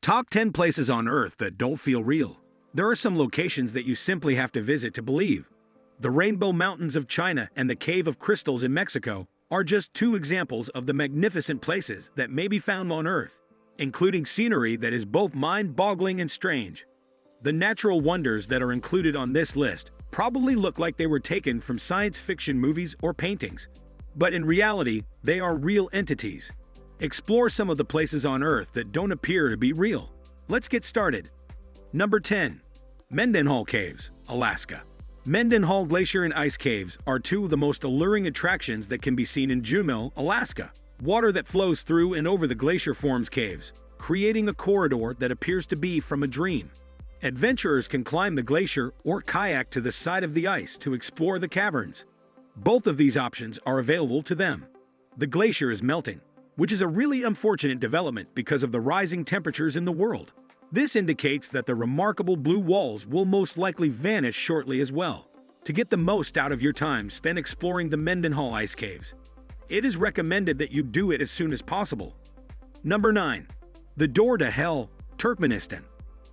Top 10 places on Earth that don't feel real. There are some locations that you simply have to visit to believe. The Rainbow Mountains of China and the Cave of Crystals in Mexico are just two examples of the magnificent places that may be found on Earth, including scenery that is both mind-boggling and strange. The natural wonders that are included on this list probably look like they were taken from science fiction movies or paintings, but in reality, they are real entities. Explore some of the places on Earth that don't appear to be real. Let's get started. Number 10. Mendenhall Caves, Alaska. Mendenhall Glacier and Ice Caves are two of the most alluring attractions that can be seen in Juneau, Alaska. Water that flows through and over the glacier forms caves, creating a corridor that appears to be from a dream. Adventurers can climb the glacier or kayak to the side of the ice to explore the caverns. Both of these options are available to them. The glacier is melting, which is a really unfortunate development because of the rising temperatures in the world. This indicates that the remarkable blue walls will most likely vanish shortly as well. To get the most out of your time spent exploring the Mendenhall Ice Caves, it is recommended that you do it as soon as possible. Number 9. The Door to Hell, Turkmenistan.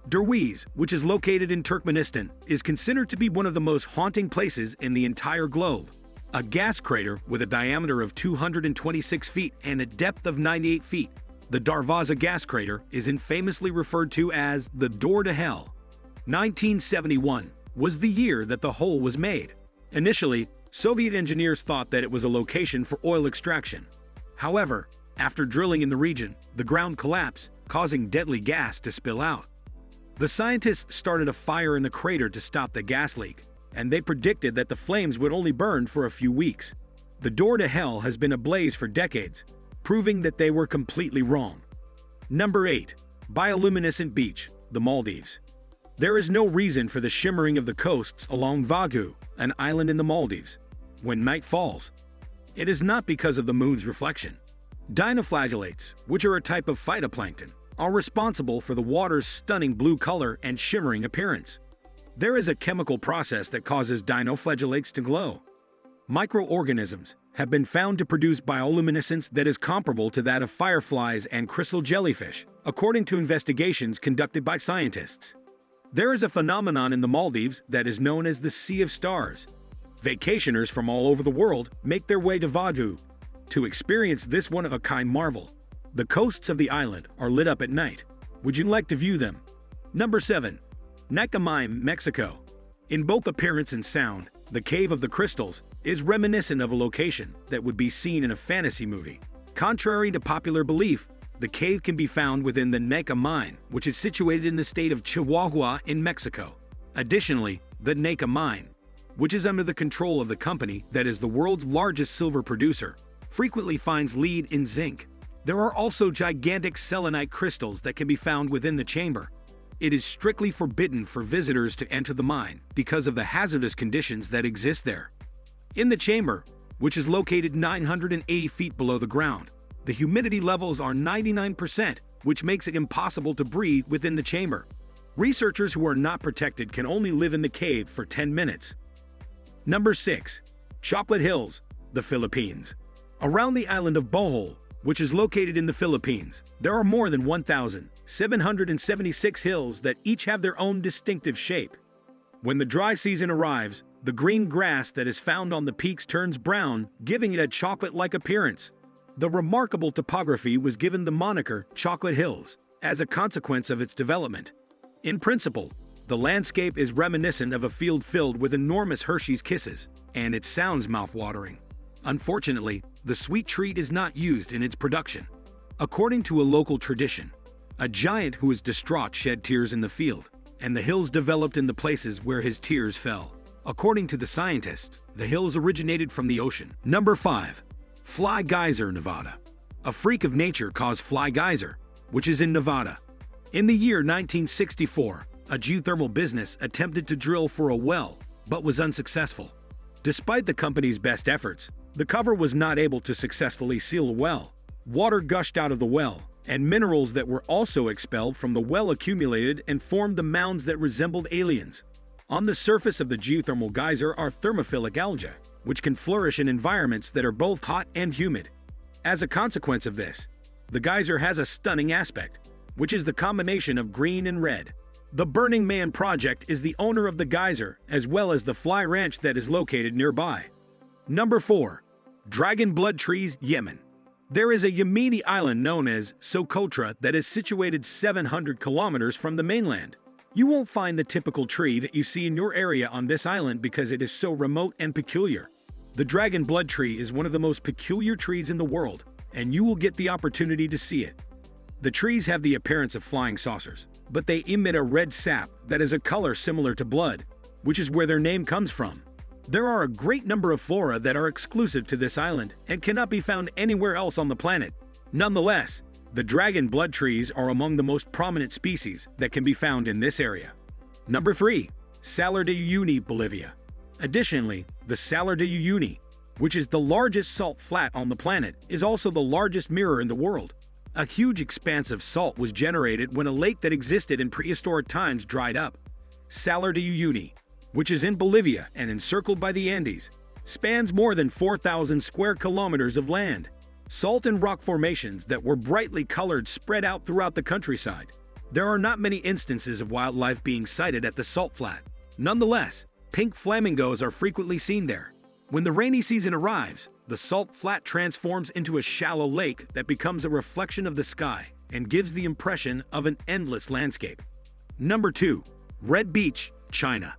Derwize, which is located in Turkmenistan, is considered to be one of the most haunting places in the entire globe. A gas crater with a diameter of 226 feet and a depth of 98 feet, the Darvaza gas crater is infamously referred to as the Door to Hell. 1971 was the year that the hole was made. Initially, Soviet engineers thought that it was a location for oil extraction. However, after drilling in the region, the ground collapsed, causing deadly gas to spill out. The scientists started a fire in the crater to stop the gas leak, and they predicted that the flames would only burn for a few weeks. The Door to Hell has been ablaze for decades, proving that they were completely wrong. Number 8. Bioluminescent Beach, the Maldives. There is no reason for the shimmering of the coasts along Vagu, an island in the Maldives, when night falls. It is not because of the moon's reflection. Dinoflagellates, which are a type of phytoplankton, are responsible for the water's stunning blue color and shimmering appearance. There is a chemical process that causes dinoflagellates to glow. Microorganisms have been found to produce bioluminescence that is comparable to that of fireflies and crystal jellyfish, according to investigations conducted by scientists. There is a phenomenon in the Maldives that is known as the Sea of Stars. Vacationers from all over the world make their way to Vagu to experience this one-of-a-kind marvel. The coasts of the island are lit up at night. Would you like to view them? Number 7. Nacamayam, Mexico. In both appearance and sound, the Cave of the Crystals is reminiscent of a location that would be seen in a fantasy movie. Contrary to popular belief, the cave can be found within the Neca mine, which is situated in the state of Chihuahua in Mexico. Additionally, the Neca mine, which is under the control of the company that is the world's largest silver producer, frequently finds lead in zinc. There are also gigantic selenite crystals that can be found within the chamber. It is strictly forbidden for visitors to enter the mine because of the hazardous conditions that exist there. In the chamber, which is located 980 feet below the ground, the humidity levels are 99%, which makes it impossible to breathe within the chamber. Researchers who are not protected can only live in the cave for 10 minutes. Number 6. Chocolate Hills, the Philippines. Around the island of Bohol, which is located in the Philippines, there are more than 1,776 hills that each have their own distinctive shape. When the dry season arrives, the green grass that is found on the peaks turns brown, giving it a chocolate-like appearance. The remarkable topography was given the moniker Chocolate Hills as a consequence of its development. In principle, the landscape is reminiscent of a field filled with enormous Hershey's Kisses, and it sounds mouth-watering. Unfortunately, the sweet treat is not used in its production. According to a local tradition, a giant who was distraught shed tears in the field, and the hills developed in the places where his tears fell. According to the scientists, the hills originated from the ocean. Number 5. Fly Geyser, Nevada. A freak of nature caused Fly Geyser, which is in Nevada. In the year 1964, a geothermal business attempted to drill for a well, but was unsuccessful. Despite the company's best efforts, the cover was not able to successfully seal a well. Water gushed out of the well, and minerals that were also expelled from the well accumulated and formed the mounds that resembled aliens. On the surface of the geothermal geyser are thermophilic algae, which can flourish in environments that are both hot and humid. As a consequence of this, the geyser has a stunning aspect. which is the combination of green and red. The Burning Man Project is the owner of the geyser, as well as the fly ranch that is located nearby. Number 4. Dragon Blood Trees, Yemen. There is a Yemeni island known as Socotra that is situated 700 kilometers from the mainland. You won't find the typical tree that you see in your area on this island because it is so remote and peculiar. The dragon blood tree is one of the most peculiar trees in the world, and you will get the opportunity to see it. The trees have the appearance of flying saucers, but they emit a red sap that is a color similar to blood, which is where their name comes from. There are a great number of flora that are exclusive to this island and cannot be found anywhere else on the planet. Nonetheless, the dragon blood trees are among the most prominent species that can be found in this area. Number 3. Salar de Uyuni, Bolivia. Additionally, the Salar de Uyuni, which is the largest salt flat on the planet, is also the largest mirror in the world. A huge expanse of salt was generated when a lake that existed in prehistoric times dried up. Salar de Uyuni, which is in Bolivia and encircled by the Andes, spans more than 4,000 square kilometers of land. Salt and rock formations that were brightly colored spread out throughout the countryside. There are not many instances of wildlife being sighted at the salt flat. Nonetheless, pink flamingos are frequently seen there. When the rainy season arrives, the salt flat transforms into a shallow lake that becomes a reflection of the sky and gives the impression of an endless landscape. Number 2. Red Beach, China.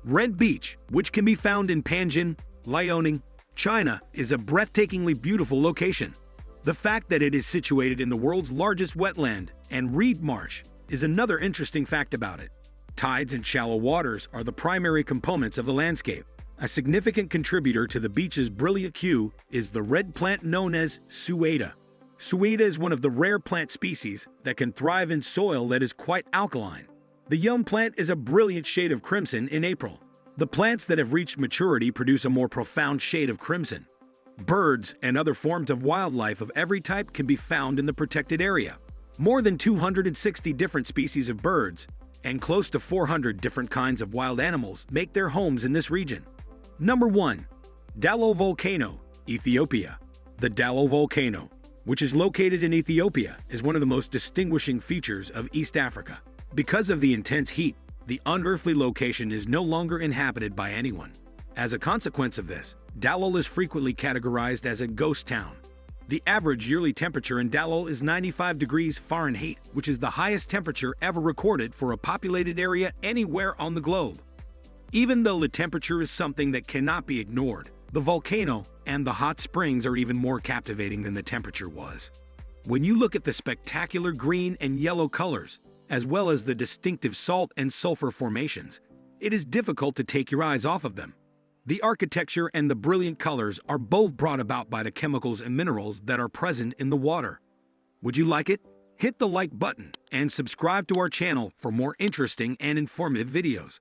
Red Beach, which can be found in Panjin, Liaoning, China, is a breathtakingly beautiful location. The fact that it is situated in the world's largest wetland and reed marsh is another interesting fact about it. Tides and shallow waters are the primary components of the landscape. A significant contributor to the beach's brilliant hue is the red plant known as sueda. Sueda is one of the rare plant species that can thrive in soil that is quite alkaline. The young plant is a brilliant shade of crimson in April. The plants that have reached maturity produce a more profound shade of crimson. Birds and other forms of wildlife of every type can be found in the protected area. More than 260 different species of birds and close to 400 different kinds of wild animals make their homes in this region. Number 1. Dalo Volcano, Ethiopia. The Dalo Volcano, which is located in Ethiopia, is one of the most distinguishing features of East Africa. Because of the intense heat, the unearthly location is no longer inhabited by anyone. As a consequence of this, Dalol is frequently categorized as a ghost town. The average yearly temperature in Dalol is 95 degrees Fahrenheit, which is the highest temperature ever recorded for a populated area anywhere on the globe. Even though the temperature is something that cannot be ignored, the volcano and the hot springs are even more captivating than the temperature was. When you look at the spectacular green and yellow colors, as well as the distinctive salt and sulfur formations, it is difficult to take your eyes off of them. The architecture and the brilliant colors are both brought about by the chemicals and minerals that are present in the water. Would you like it? Hit the like button and subscribe to our channel for more interesting and informative videos.